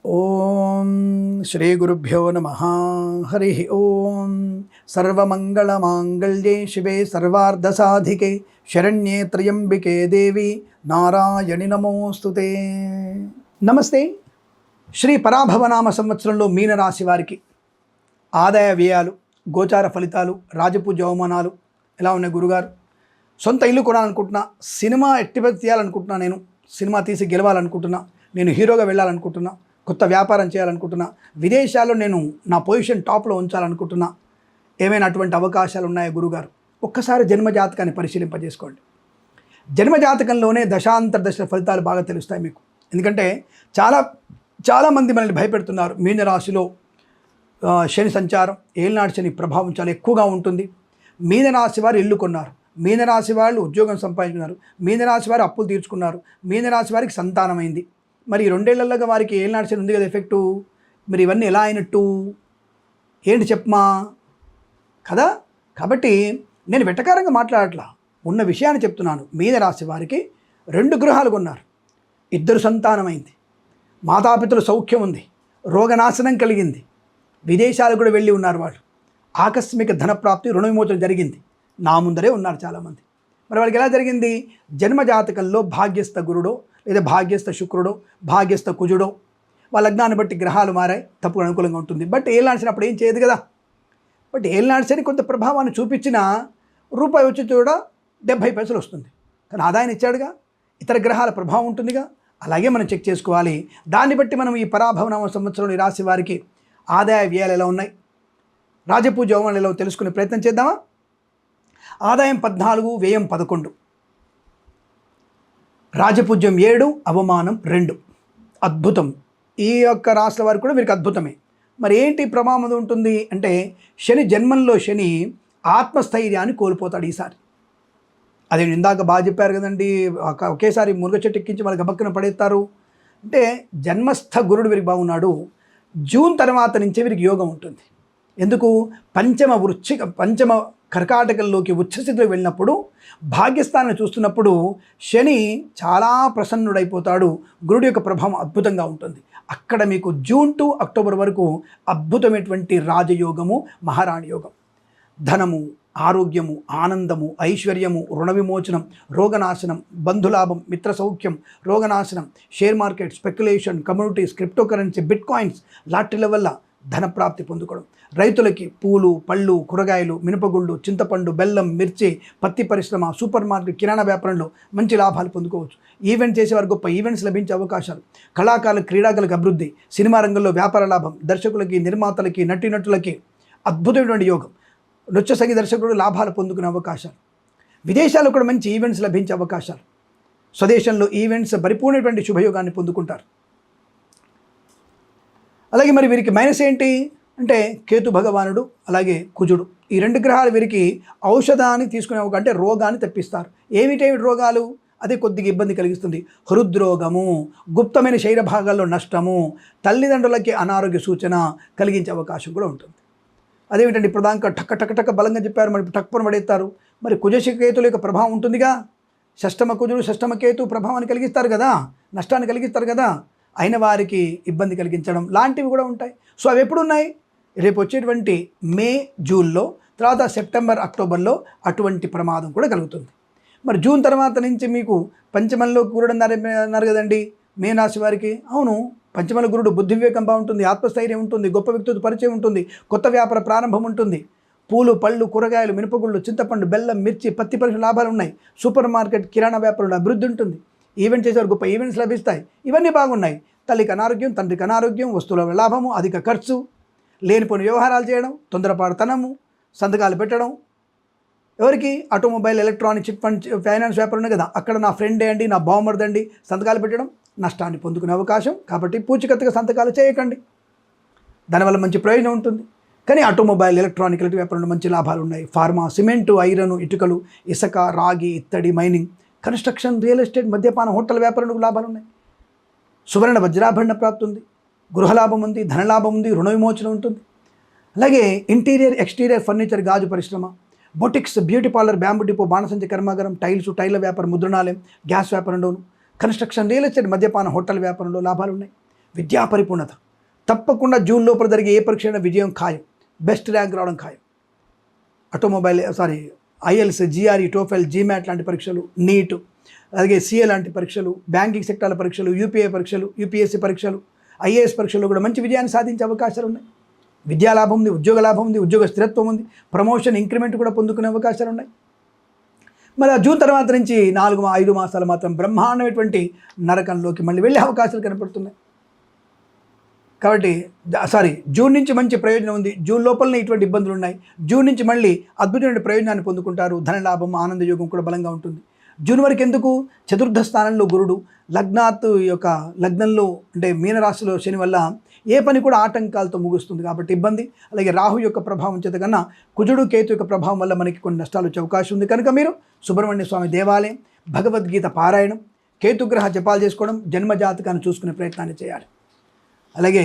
ఓం శ్రీ గురుభ్యో నమః. హరి ఓం. సర్వమంగళమాంగళ్యే శివే సర్వార్ధసాధికే శరణ్యే త్ర్యంబికే దేవి నారాయణి నమోస్తుతే. నమస్తే. శ్రీ పరాభవనామ సంవత్సరంలో మీనరాశి వారికి ఆదాయ వ్యయాలు, గోచార ఫలితాలు, రాజపూజ్య అవమానాలు ఎలా ఉన్నాయి గురుగారు? సొంత ఇల్లు కొనాలనుకుంటున్నా, సినిమా ఎట్టిపతి తీయాలనుకుంటున్నా, నేను సినిమా తీసి గెలవాలనుకుంటున్నా, నేను హీరోగా వెళ్ళాలనుకుంటున్నా, కొత్త వ్యాపారం చేయాలనుకుంటున్నా, విదేశాల్లో నేను నా పొజిషన్ టాప్లో ఉంచాలనుకుంటున్నా, ఏమైనా అటువంటి అవకాశాలు ఉన్నాయా గురుగారు? ఒక్కసారి జన్మజాతకాన్ని పరిశీలింపజేసుకోండి. జన్మజాతకంలోనే దశాంతర దశల ఫలితాలు బాగా తెలుస్తాయి మీకు. ఎందుకంటే చాలామంది మనల్ని భయపెడుతున్నారు. మీనరాశిలో శని సంచారం, ఏలినాటి శని ప్రభావం చాలా ఎక్కువగా ఉంటుంది. మీనరాశి వారు ఇల్లు కొన్నారు, మీనరాశి వాళ్ళు ఉద్యోగం సంపాదించుకున్నారు, మీనరాశి వారు అప్పులు తీర్చుకున్నారు, మీనరాశి వారికి సంతానమైంది. మరి 2 ఏళ్లగా వారికి ఏలినాటి శని ఉంది కదా ఎఫెక్టు. మరి ఇవన్నీ ఎలా అయినట్టు ఏంటి చెప్పమా కదా? కాబట్టి నేను వెటకారంగా మాట్లాడట్లా, ఉన్న విషయాన్ని చెప్తున్నాను. మీనరాశి వారికి 2 గృహాలు కొన్నారు, 2 సంతానమైంది, మాతాపితృల సౌఖ్యం ఉంది, రోగనాశనం కలిగింది, విదేశాలు కూడా వెళ్ళి ఉన్నారు వాళ్ళు, ఆకస్మిక ధనప్రాప్తి, రుణ విమోచన జరిగింది. నా ముందరే ఉన్నారు చాలామంది. మరి వాళ్ళకి ఎలా జరిగింది? జన్మజాతకంలో భాగ్యస్థ గురుడో లేదా భాగ్యస్థ శుక్రుడో భాగ్యస్థ కుజుడో వాళ్ళ లగ్నాన్ని బట్టి గ్రహాలు మారాయి, తప్పుకు అనుకూలంగా ఉంటుంది. బట్ ఏలినాడిసినప్పుడు ఏం చేయదు కదా. బట్ ఏలినాడిసని కొంత ప్రభావాన్ని చూపించిన రూపాయి వచ్చి కూడా 70 పైసలు వస్తుంది, కానీ ఆదాయాన్ని ఇచ్చాడుగా. ఇతర గ్రహాల ప్రభావం ఉంటుందిగా, అలాగే మనం చెక్ చేసుకోవాలి. దాన్ని బట్టి మనం ఈ పరాభవనామ సంవత్సరంలో ఈ రాశి వారికి ఆదాయ వ్యయాలు ఎలా ఉన్నాయి, రాజపూజ్య అవమానాలు ఎలా తెలుసుకునే ప్రయత్నం చేద్దామా? ఆదాయం 14, వ్యయం 11, రాజపూజ్యం 7, అవమానం 2. అద్భుతం. ఈ యొక్క రాశుల వారికి కూడా వీరికి అద్భుతమే. మరి ఏంటి ప్రభావం ఉంటుంది అంటే, శని జన్మంలో శని ఆత్మస్థైర్యాన్ని కోల్పోతాడు ఈసారి. అదే ఇందాక బాగా చెప్పారు కదండి, ఒకేసారి మురుగ చెట్టు ఎక్కించి వాళ్ళకి గబక్కున పడేస్తారు అంటే. జన్మస్థ గురుడు వీరికి బాగున్నాడు. జూన్ తర్వాత నుంచే వీరికి యోగం ఉంటుంది. ఎందుకు? పంచమ కర్కాటకంలోకి ఉచ్చస్థితిలోకి వెళ్ళినప్పుడు, భాగ్యస్థానాన్ని చూస్తున్నప్పుడు శని చాలా ప్రసన్నుడైపోతాడు. గురుడు యొక్క ప్రభావం అద్భుతంగా ఉంటుంది. అక్కడ మీకు జూన్ టు అక్టోబర్ వరకు అద్భుతమైనటువంటి రాజయోగము, మహారాణి యోగం, ధనము, ఆరోగ్యము, ఆనందము, ఐశ్వర్యము, రుణ విమోచనం, రోగనాశనం, బంధులాభం, మిత్ర సౌఖ్యం, రోగనాశనం, share market, speculation, communities, crypto currency, bitcoins, లాటరీల వల్ల ధనప్రాప్తి పొందుకోవడం, రైతులకి పూలు, పళ్ళు, కూరగాయలు, మినపగుళ్ళు, చింతపండు, బెల్లం, మిర్చి, పత్తి పరిశ్రమ, సూపర్ మార్కెట్, కిరాణా వ్యాపారంలో మంచి లాభాలు పొందుకోవచ్చు. ఈవెంట్ చేసేవారు గొప్ప ఈవెంట్స్ లభించే అవకాశాలు, కళాకారులకు, క్రీడాకులకు అభివృద్ధి, సినిమా రంగంలో వ్యాపార లాభం, దర్శకులకి, నిర్మాతలకి, నటీనటులకి అద్భుతమైనటువంటి యోగం, నృత్య సంగీత దర్శకుడు లాభాలు పొందుకునే అవకాశాలు, విదేశాల్లో కూడా మంచి ఈవెంట్స్ లభించే అవకాశాలు, స్వదేశంలో ఈవెంట్స్ పరిపూర్ణటువంటి శుభయోగాన్ని పొందుకుంటారు. అలాగే మరి వీరికి మైనస్ ఏంటి అంటే, కేతు భగవానుడు అలాగే కుజుడు, ఈ 2 గ్రహాలు వీరికి ఔషధాన్ని తీసుకునే అంటే రోగాన్ని తెప్పిస్తారు. ఏమిటేమిటి రోగాలు? అదే కొద్దిగా ఇబ్బంది కలిగిస్తుంది. హృద్రోగము, గుప్తమైన శరీర భాగాల్లో నష్టము, తల్లిదండ్రులకి అనారోగ్య సూచన కలిగించే అవకాశం కూడా ఉంటుంది. అదేమిటండి, ఇప్పుడు దాకా టక్క బలంగా చెప్పారు, మరి టక్కున పడేస్తారు. మరి కుజశకేతుల యొక్క ప్రభావం ఉంటుందిగా. షష్టమ కుజుడు, షష్టమ కేతు ప్రభావాన్ని కలిగిస్తారు కదా, నష్టాన్ని కలిగిస్తారు కదా. అయిన వారికి ఇబ్బంది కలిగించడం లాంటివి కూడా ఉంటాయి. సో అవి ఎప్పుడు ఉన్నాయి? రేపు వచ్చేటువంటి మే, జూన్లో, తర్వాత సెప్టెంబర్, అక్టోబర్లో అటువంటి ప్రమాదం కూడా కలుగుతుంది. మరి జూన్ తర్వాత నుంచి మీకు పంచమంలో గురుడు అన్నారు కదండి మీనరాశి వారికి. అవును, పంచమల గురుడు బుద్ధి వివేకం బాగుంటుంది, ఆత్మస్థైర్యం ఉంటుంది, గొప్ప వ్యక్తితో పరిచయం ఉంటుంది, కొత్త వ్యాపార ప్రారంభం ఉంటుంది, పూలు, పళ్ళు, కూరగాయలు, మినపగుళ్ళు, చింతపండు, బెల్లం, మిర్చి, పత్తి పరిశ్రమ లాభాలు ఉన్నాయి, సూపర్ మార్కెట్, కిరాణా వ్యాపారంలో అభివృద్ధి ఉంటుంది, ఈవెంట్ చేసేవారు గొప్ప ఈవెంట్స్ లభిస్తాయి. ఇవన్నీ బాగున్నాయి. తల్లికి అనారోగ్యం, తండ్రికి అనారోగ్యం, వస్తువుల లాభము, అధిక ఖర్చు, లేనిపోని వ్యవహారాలు చేయడం, తొందరపాటుతనము, సంతకాలు పెట్టడం. ఎవరికి? Automobile, electronic, chit fund, finance వ్యాపారం ఉన్నాయి కదా, అక్కడ నా ఫ్రెండే అండి, నా బావమరిదండి, సంతకాలు పెట్టడం, నష్టాన్ని పొందుకునే అవకాశం. కాబట్టి పూచికత్తుగా సంతకాలు చేయకండి, దానివల్ల మంచి ప్రయోజనం ఉంటుంది. కానీ ఆటోమొబైల్, ఎలక్ట్రానిక్ వ్యాపారంలో మంచి లాభాలు ఉన్నాయి. ఫార్మా, సిమెంటు, ఐరన్, ఇటుకలు, ఇసుక, రాగి, ఇత్తడి, మైనింగ్, కన్స్ట్రక్షన్, రియల్ ఎస్టేట్, మద్యపాన, హోటల్ వ్యాపారంలో లాభాలు ఉన్నాయి. సువర్ణ వజ్రాభరణ ప్రాప్తి ఉంది, గృహలాభం ఉంది, ధనలాభం ఉంది, రుణ విమోచన ఉంటుంది. అలాగే ఇంటీరియర్, ఎక్స్టీరియర్ ఫర్నిచర్, గాజు పరిశ్రమ, boutiques, beauty parlour, bamboo depot, బాణసంచి కర్మాగారం, టైల్ల వ్యాపారం, ముద్రణాలయం, గ్యాస్ వ్యాపారంలోను, కన్స్ట్రక్షన్, రియల్ ఎస్టేట్, మద్యపాన, హోటల్ వ్యాపారంలో లాభాలు ఉన్నాయి. విద్యా పరిపూర్ణత. తప్పకుండా జూన్ లోపల జరిగే ఏ పరీక్ష అయినా విజయం ఖాయం, బెస్ట్ ర్యాంక్ రావడం ఖాయం. ఐఎల్స్, జిఆర్ఈ, టోఫెల్, జీమాట్ లాంటి పరీక్షలు, నీట్, అలాగే సిఏ లాంటి పరీక్షలు, బ్యాంకింగ్ సెక్టార్ల పరీక్షలు, యూపీఏ పరీక్షలు, యూపీఎస్సీ పరీక్షలు, ఐఏఎస్ పరీక్షల్లో కూడా మంచి విజయాన్ని సాధించే అవకాశాలు ఉన్నాయి. విద్యా లాభం ఉంది, ఉద్యోగ లాభం ఉంది, ఉద్యోగ స్థిరత్వం ఉంది, ప్రమోషన్, ఇంక్రిమెంట్ కూడా పొందుకునే అవకాశాలు ఉన్నాయి. మరి ఆ జూన్ తర్వాత నుంచి 4-5 మాసాలు మాత్రం బ్రహ్మాండమైనటువంటి నరకంలోకి మళ్ళీ వెళ్ళే అవకాశాలు కనపడుతున్నాయి. కాబట్టి జూన్ నుంచి మంచి ప్రయోజనం ఉంది. జూన్ లోపలనే ఇటువంటి ఇబ్బందులు ఉన్నాయి. జూన్ నుంచి మళ్ళీ అద్భుతమైన ప్రయోజనాన్ని పొందుకుంటారు. ధనలాభం, ఆనంద యోగం కూడా బలంగా ఉంటుంది. జూన్ వరకు ఎందుకు? చతుర్థ స్థానంలో గురుడు, లగ్నంలో అంటే మీనరాశిలో శని వల్ల ఏ పని కూడా ఆటంకాలతో ముగుస్తుంది కాబట్టి ఇబ్బంది. అలాగే రాహు యొక్క ప్రభావం చేత కన్నా కుజుడు, కేతు యొక్క ప్రభావం వల్ల మనకి కొన్ని నష్టాలు వచ్చే అవకాశం ఉంది. కనుక మీరు సుబ్రహ్మణ్య స్వామి దేవాలయం, భగవద్గీత పారాయణం, కేతుగ్రహ జపాలు చేసుకోవడం, జన్మజాతకాన్ని చూసుకునే ప్రయత్నాన్ని చేయాలి. అలాగే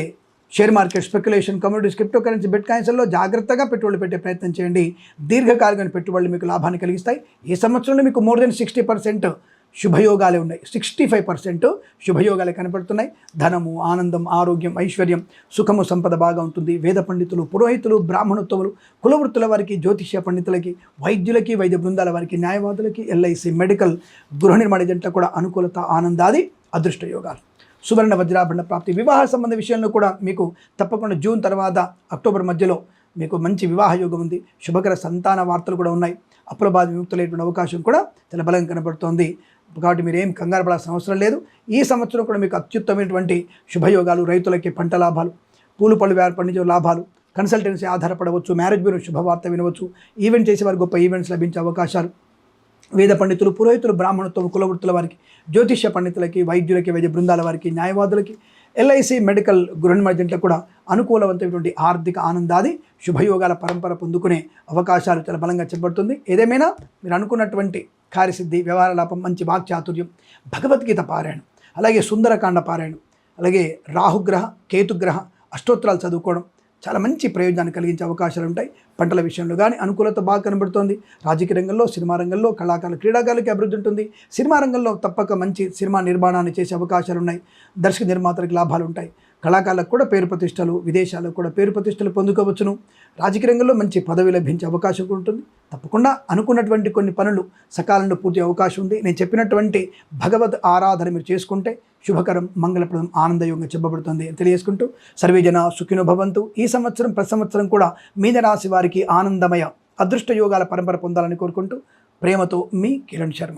share market, speculation, communities, crypto currency, bit కాయిన్స్లో జాగ్రత్తగా పెట్టుబడులు పెట్టే ప్రయత్నం చేయండి. దీర్ఘకాలికమైన పెట్టుబడులు మీకు లాభాన్ని కలిగిస్తాయి. ఈ సంవత్సరంలో మీకు మోర్ దెన్ 60% శుభయోగాలే ఉన్నాయి. 65% శుభయోగాలే కనపడుతున్నాయి. ధనము, ఆనందం, ఆరోగ్యం, ఐశ్వర్యం, సుఖము, సంపద బాగా ఉంటుంది. వేద పండితులు, పురోహితులు, బ్రాహ్మణోత్తములు, కులవృత్తుల వారికి, జ్యోతిష్య పండితులకి, వైద్యులకి, వైద్య బృందాల వారికి, న్యాయవాదులకి, ఎల్ఐసి, మెడికల్, గృహ నిర్మాణ జంటలకు కూడా అనుకూలత, ఆనందాది అదృష్ట యోగాలు. సువర్ణ వజ్రాభరణ ప్రాప్తి. వివాహ సంబంధ విషయంలో కూడా మీకు తప్పకుండా జూన్ తర్వాత అక్టోబర్ మధ్యలో మీకు మంచి వివాహ యోగం ఉంది. శుభకర సంతాన వార్తలు కూడా ఉన్నాయి. అప్పుల బాధ విముక్తులైనటువంటి అవకాశం కూడా చాలా బలంగా కనబడుతోంది. కాబట్టి మీరు ఏం కంగారు పడాల్సిన అవసరం లేదు. ఈ సంవత్సరం కూడా మీకు అత్యుత్తమైనటువంటి శుభయోగాలు, రైతులకి పంట లాభాలు, పూలు పళ్ళు పండించే లాభాలు, కన్సల్టెన్సీ ఆధారపడవచ్చు, మ్యారేజ్ బ్యూరో శుభవార్త వినవచ్చు, ఈవెంట్ చేసేవారు గొప్ప ఈవెంట్స్ లభించే అవకాశాలు, వేద పండితులు, పురోహితులు, బ్రాహ్మణత్వం, కులవృత్తుల వారికి, జ్యోతిష్య పండితులకి, వైద్యులకి, వైద్య బృందాల వారికి, న్యాయవాదులకి, ఎల్ఐసి, మెడికల్, గృహ నిర్మాణ కూడా అనుకూలవంతమైనటువంటి ఆర్థిక ఆనందాది శుభయోగాల పరంపర పొందుకునే అవకాశాలు చాలా బలంగా చెప్పబడుతుంది. ఏదేమైనా మీరు అనుకున్నటువంటి కార్యసిద్ధి, వ్యవహార లాభం, మంచి వాక్చాతుర్యం, భగవద్గీత పారాయణం, అలాగే సుందరకాండ పారాయణం, అలాగే రాహుగ్రహ, కేతుగ్రహ అష్టోత్తరాలు చదువుకోవడం చాలా మంచి ప్రయోజనాన్ని కలిగించే అవకాశాలు ఉంటాయి. పంటల విషయంలో కానీ అనుకూలత బాగా కనబడుతోంది. రాజకీయ రంగంలో, సినిమా రంగంలో, కళాకారులు, క్రీడాకారులకి అభివృద్ధి ఉంటుంది. సినిమా రంగంలో తప్పక మంచి సినిమా నిర్మాణాన్ని చేసే అవకాశాలు ఉన్నాయి. దర్శక నిర్మాతలకు లాభాలు ఉంటాయి. కళాకారులకు కూడా పేరు ప్రతిష్టలు, విదేశాలకు కూడా పేరు ప్రతిష్టలు పొందుకోవచ్చును. రాజకీయ రంగంలో మంచి పదవి లభించే అవకాశం ఉంటుంది. తప్పకుండా అనుకున్నటువంటి కొన్ని పనులు సకాలంలో పూర్తి అవకాశం ఉంది. నేను చెప్పినటువంటి భగవద్ ఆరాధన మీరు చేసుకుంటే శుభకరం, మంగళప్రదం, ఆనందయోగంగా చెప్పబడుతుంది తెలియజేసుకుంటూ సర్వే జన సుఖినో భవంతు. ఈ సంవత్సరం ప్రతి సంవత్సరం కూడా మీనరాశి వారికి ఆనందమయ అదృష్ట యోగాల పరంపర పొందాలని కోరుకుంటూ ప్రేమతో మీ కిరణ్ శర్మ.